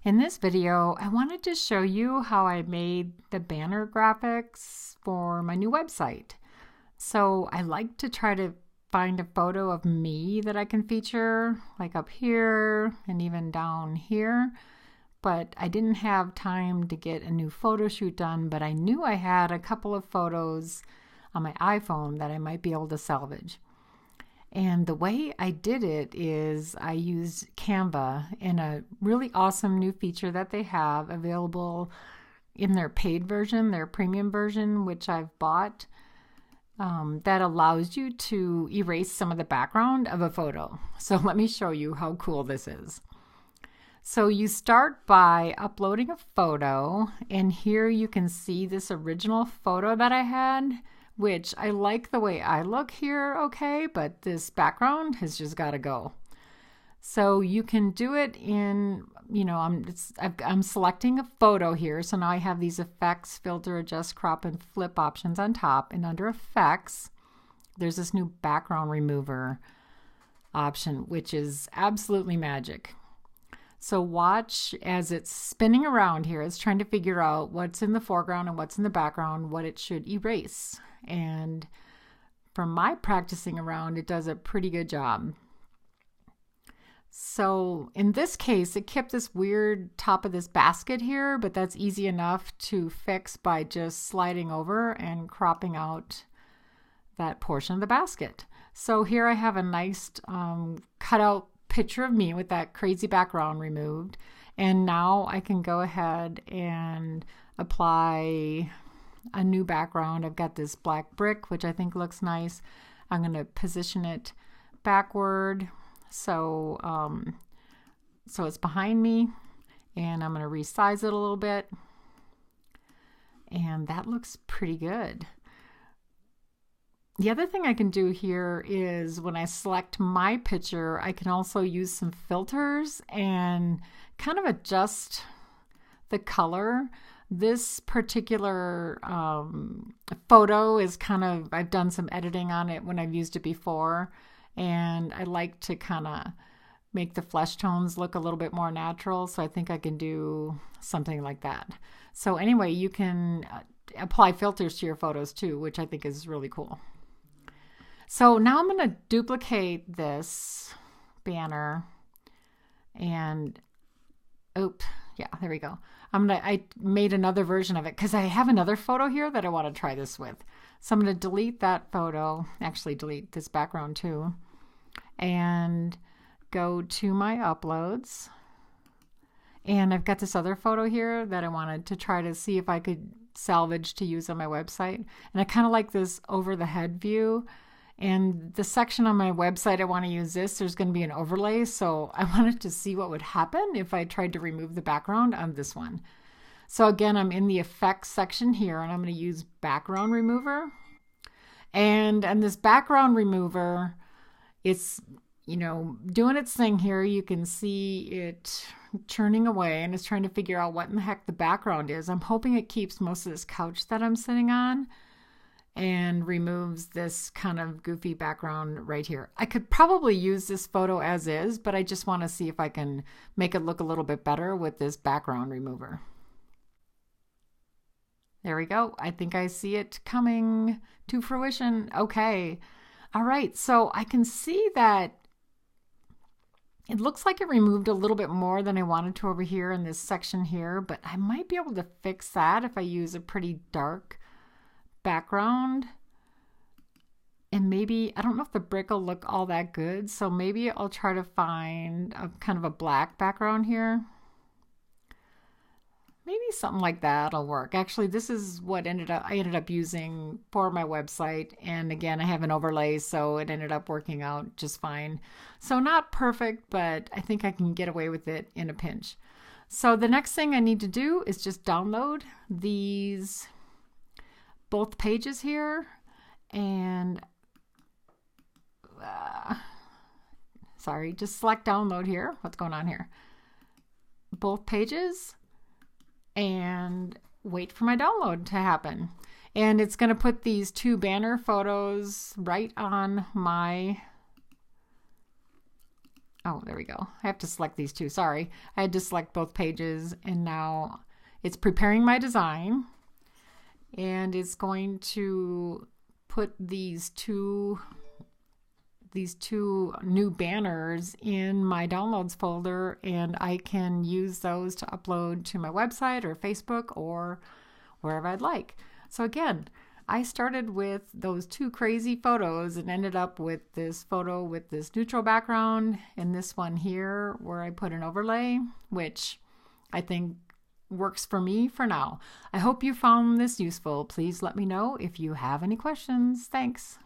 In this video, I wanted to show you how I made the banner graphics for my new website. So I like to try to find a photo of me that I can feature, like up here and even down here. But I didn't have time to get a new photo shoot done, but I knew I had a couple of photos on my iPhone that I might be able to salvage. And the way I did it is I used Canva in a really awesome new feature that they have available in their paid version, their premium version, which I've bought, that allows you to erase some of the background of a photo. So let me show you how cool this is. So you start by uploading a photo, and here you can see this original photo that I had, which I like the way I look here, okay, but this background has just got to go. So you can do it in, I'm selecting a photo here, so now I have these effects, filter, adjust, crop, and flip options on top, and under effects, there's this new background remover option, which is absolutely magic. So watch as it's spinning around here. It's trying to figure out what's in the foreground and what's in the background, what it should erase. And from my practicing around, it does a pretty good job. So in this case, it kept this weird top of this basket here, but that's easy enough to fix by just sliding over and cropping out that portion of the basket. So here I have a nice cutout picture of me with that crazy background removed. And now I can go ahead and apply a new background. I've got this black brick, which I think looks nice. I'm going to position it backward so it's behind me, and I'm going to resize it a little bit, and that looks pretty good. The other thing I can do here is when I select my picture, I can also use some filters and kind of adjust the color. This particular photo is I've done some editing on it when I've used it before, and I like to kind of make the flesh tones look a little bit more natural, so I think I can do something like that. So anyway, you can apply filters to your photos too, which I think is really cool. So now I'm going to duplicate this banner and, there we go. I made another version of it because I have another photo here that I want to try this with. So I'm going to delete that photo, actually delete this background too, and go to my uploads. And I've got this other photo here that I wanted to try to see if I could salvage to use on my website. And I kind of like this over the head view. And the section on my website, I want to use this. There's going to be an overlay, so I wanted to see what would happen if I tried to remove the background on this one. So again, I'm in the effects section here, and I'm going to use background remover. And this background remover, it's, doing its thing here. You can see it churning away, and it's trying to figure out what in the heck the background is. I'm hoping it keeps most of this couch that I'm sitting on and removes this kind of goofy background right here. I could probably use this photo as is, but I just want to see if I can make it look a little bit better with this background remover. There we go. I think I see it coming to fruition. Okay. All right. So I can see that it looks like it removed a little bit more than I wanted to over here in this section here, but I might be able to fix that if I use a pretty dark background. And maybe, I don't know if the brick will look all that good, so maybe I'll try to find a kind of a black background here. Maybe something like that'll work. Actually, this is what I ended up using for my website, and again, I have an overlay, so it ended up working out just fine. So not perfect, but I think I can get away with it in a pinch. So the next thing I need to do is just download both pages here, and just select download here. What's going on here? Both pages, and wait for my download to happen. And it's going to put these two banner photos right on my Oh, there we go. I have to select these two. Sorry. I had to select both pages, and now it's preparing my design, and it's going to put these two new banners in my downloads folder, and I can use those to upload to my website or Facebook or wherever I'd like. So again, I started with those two crazy photos and ended up with this photo with this neutral background and this one here where I put an overlay, which I think works for me for now. I hope you found this useful. Please let me know if you have any questions. Thanks.